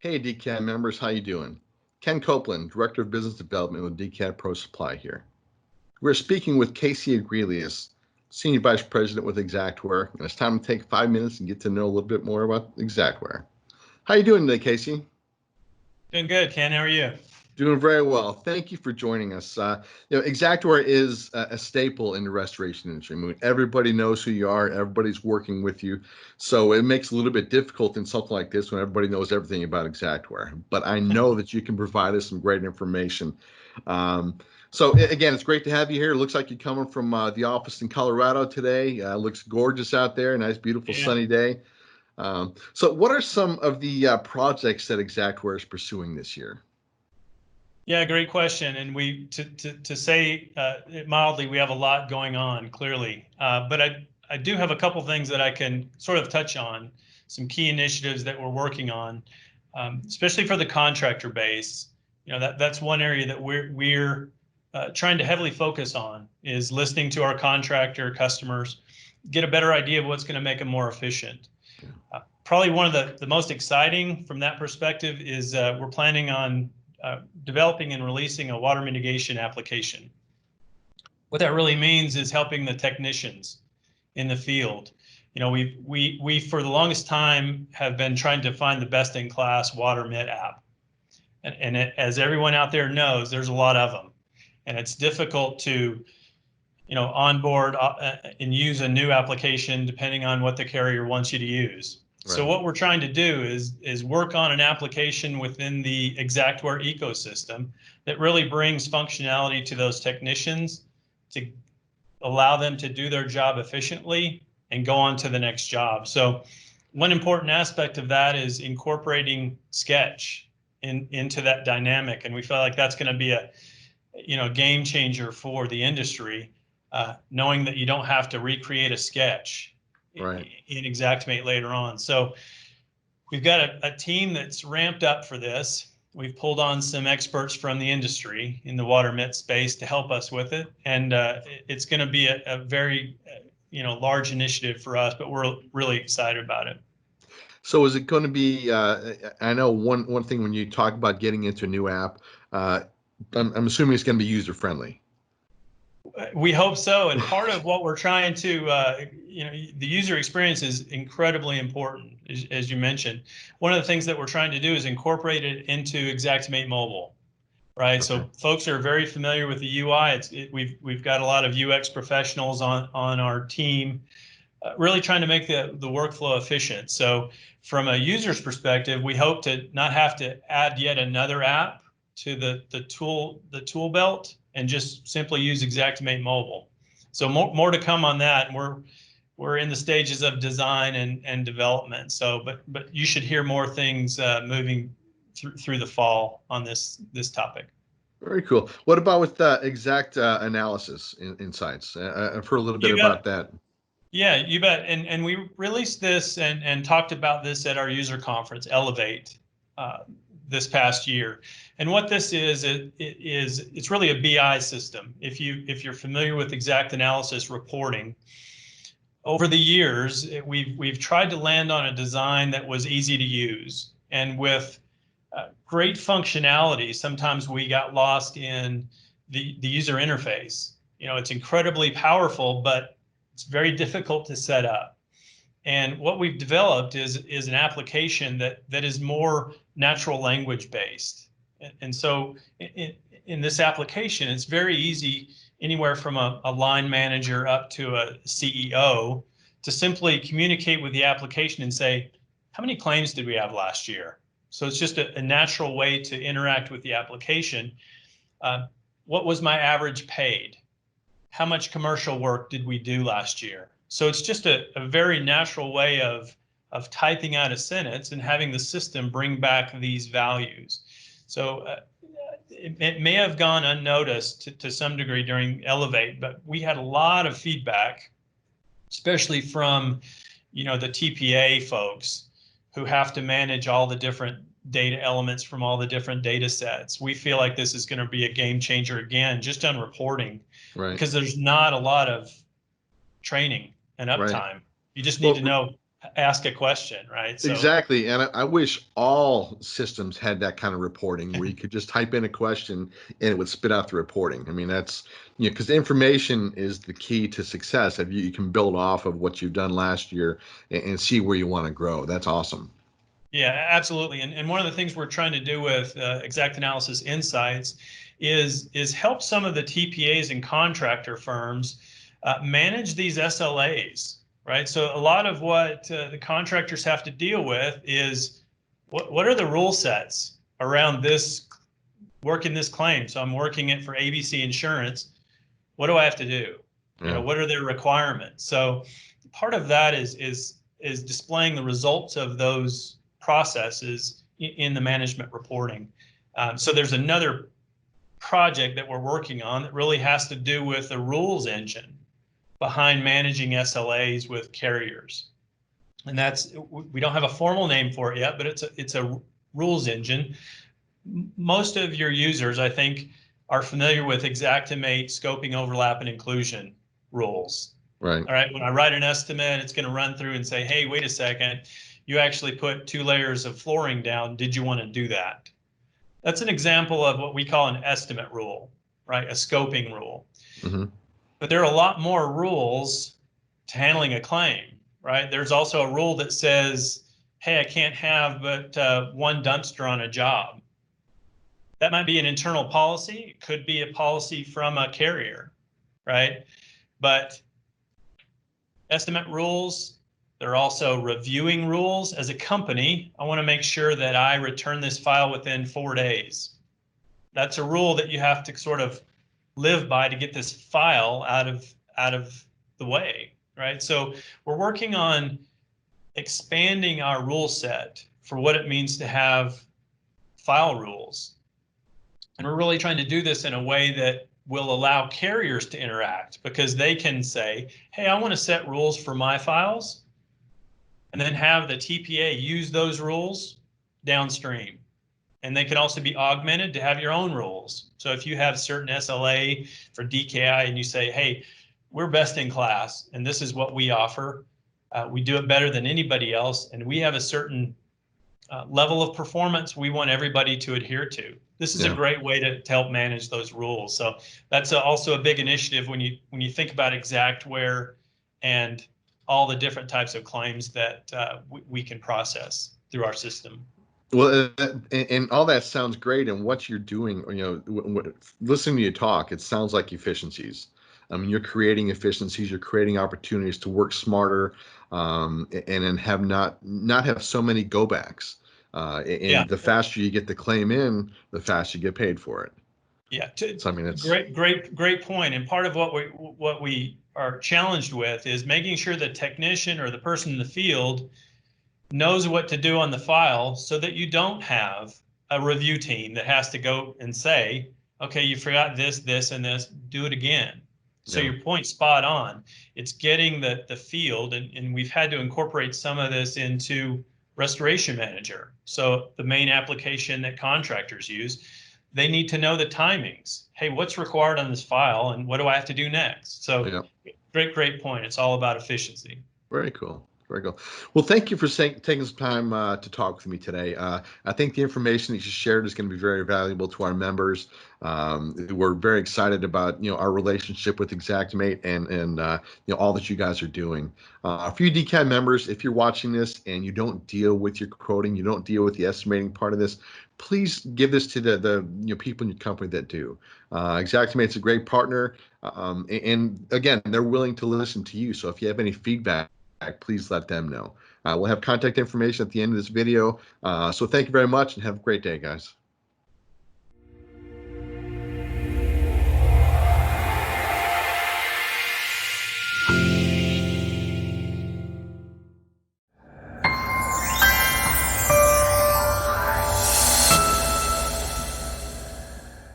Hey, DCAD members, how you doing? Ken Copeland, Director of Business Development with DCAD Pro Supply here. We're speaking with Casey Agrelius, Senior Vice President with XACTWARE, and it's time to take 5 minutes and get to know a little bit more about XACTWARE. How you doing today, Casey? Doing good, Ken. How are you? Doing very well. Thank you for joining us. XACTWARE is a staple in the restoration industry. I mean, everybody knows who you are. Everybody's working with you. So it makes it a little bit difficult in something like this when everybody knows everything about XACTWARE. But I know that you can provide us some great information. So again, it's great to have you here. It looks like you're coming from the office in Colorado today. Looks gorgeous out there. Nice, beautiful, sunny day. So what are some of the projects that XACTWARE is pursuing this year? Yeah, great question. And to say it mildly, we have a lot going on, clearly. But I do have a couple things that I can sort of touch on, some key initiatives that we're working on, especially for the contractor base. You know, that's one area that we're trying to heavily focus on, is listening to our contractor customers, get a better idea of what's going to make them more efficient. Probably one of the most exciting from that perspective is we're planning on developing and releasing a water mitigation application. What that really means is helping the technicians in the field. You know, we for the longest time have been trying to find the best-in-class water mit app, and as everyone out there knows, there's a lot of them, and it's difficult to, you know, onboard and use a new application depending on what the carrier wants you to use. So what we're trying to do is work on an application within the XACTWARE ecosystem that really brings functionality to those technicians to allow them to do their job efficiently and go on to the next job. So one important aspect of that is incorporating Sketch into that dynamic, and we feel like that's going to be a, you know, game changer for the industry, knowing that you don't have to recreate a sketch in Xactimate later on. So we've got a team that's ramped up for this. We've pulled on some experts from the industry in the water mit space to help us with it. And it's going to be a very, you know, large initiative for us, but we're really excited about it. So is it going to be, I know one thing when you talk about getting into a new app, I'm assuming it's going to be user friendly. We hope so. And part of what we're trying to, you know, the user experience is incredibly important, as you mentioned. One of the things that we're trying to do is incorporate it into Xactimate Mobile, right? So folks are very familiar with the UI. We've got a lot of UX professionals on our team, really trying to make the workflow efficient. So from a user's perspective, we hope to not have to add yet another app to the tool belt, and just simply use Xactimate Mobile. So more to come on that. And we're in the stages of design and development. So, but you should hear more things moving through the fall on this topic. Very cool. What about with exact analysis insights? I've heard a little bit about that. Yeah, you bet. And we released this and talked about this at our user conference, Elevate, this past year. And what this is, it's really a BI system. If you're familiar with exact analysis reporting, over the years we've tried to land on a design that was easy to use, and with great functionality. Sometimes we got lost in the user interface. You know, it's incredibly powerful, but it's very difficult to set up. And what we've developed is an application that is more natural language based. And so in this application, it's very easy, anywhere from a line manager up to a CEO, to simply communicate with the application and say, how many claims did we have last year? So it's just a natural way to interact with the application. What was my average paid? How much commercial work did we do last year? So it's just a very natural way of typing out a sentence and having the system bring back these values. So it may have gone unnoticed to some degree during Elevate, but we had a lot of feedback, especially from, you know, the TPA folks who have to manage all the different data elements from all the different data sets. We feel like this is going to be a game changer again, just on reporting, because there's not a lot of training and uptime. You just need to know ask a question, right? So Exactly. And I wish all systems had that kind of reporting where you could just type in a question and it would spit out the reporting. I mean, that's, because information is the key to success. If you can build off of what you've done last year and see where you want to grow. That's awesome. yeah, absolutely. And one of the things we're trying to do with Exact Analysis Insights is help some of the TPAs and contractor firms manage these SLAs, right? So a lot of what the contractors have to deal with is what are the rule sets around this working this claim? So I'm working it for ABC Insurance. What do I have to do? You know, Yeah. what are their requirements? So part of that is displaying the results of those processes in the management reporting. So there's another project that we're working on that really has to do with the rules engine behind managing SLAs with carriers. And that's, we don't have a formal name for it yet, but it's a rules engine. Most of your users, I think, are familiar with Xactimate scoping, overlap, and inclusion rules. Right. All right, when I write an estimate, it's going to run through and say, hey, wait a second, you actually put 2 layers of flooring down. Did you want to do that? That's an example of what we call an estimate rule, right? A scoping rule. Mm-hmm. But there are a lot more rules to handling a claim, right? There's also a rule that says, hey, I can't have but 1 dumpster on a job. That might be an internal policy. It could be a policy from a carrier, right? But estimate rules, they're also reviewing rules. As a company, I want to make sure that I return this file within 4 days. That's a rule that you have to sort of live by to get this file out of the way, right? So we're working on expanding our rule set for what it means to have file rules. And we're really trying to do this in a way that will allow carriers to interact, because they can say, hey, I want to set rules for my files, and then have the TPA use those rules downstream. And they can also be augmented to have your own rules. So if you have certain SLA for DKI and you say, hey, we're best in class and this is what we offer, we do it better than anybody else, and we have a certain level of performance we want everybody to adhere to. This is a great way to help manage those rules. So that's also a big initiative when you think about XACTWARE and all the different types of claims that we can process through our system. Well, and all that sounds great. And what you're doing, listening to you talk, it sounds like efficiencies. I mean, you're creating efficiencies, you're creating opportunities to work smarter, and then have not have so many go backs. And the faster you get the claim in, the faster you get paid for it. Yeah, So I mean, it's great point. And part of what we are challenged with is making sure the technician or the person in the field knows what to do on the file, so that you don't have a review team that has to go and say, okay, you forgot this, this, and this, do it again. So your point's spot on. It's getting the field, and we've had to incorporate some of this into Restoration Manager. So the main application that contractors use, they need to know the timings. Hey, what's required on this file and what do I have to do next? So great point. It's all about efficiency. Very cool. Very cool. Well, thank you for taking some time to talk with me today. I think the information that you shared is going to be very valuable to our members. We're very excited about our relationship with Xactimate and all that you guys are doing. For you DCAD members, if you're watching this and you don't deal with your quoting, you don't deal with the estimating part of this, please give this to the people in your company that do. Xactimate's a great partner, and again, they're willing to listen to you. So if you have any feedback, please let them know. We'll have contact information at the end of this video. So thank you very much and have a great day, guys.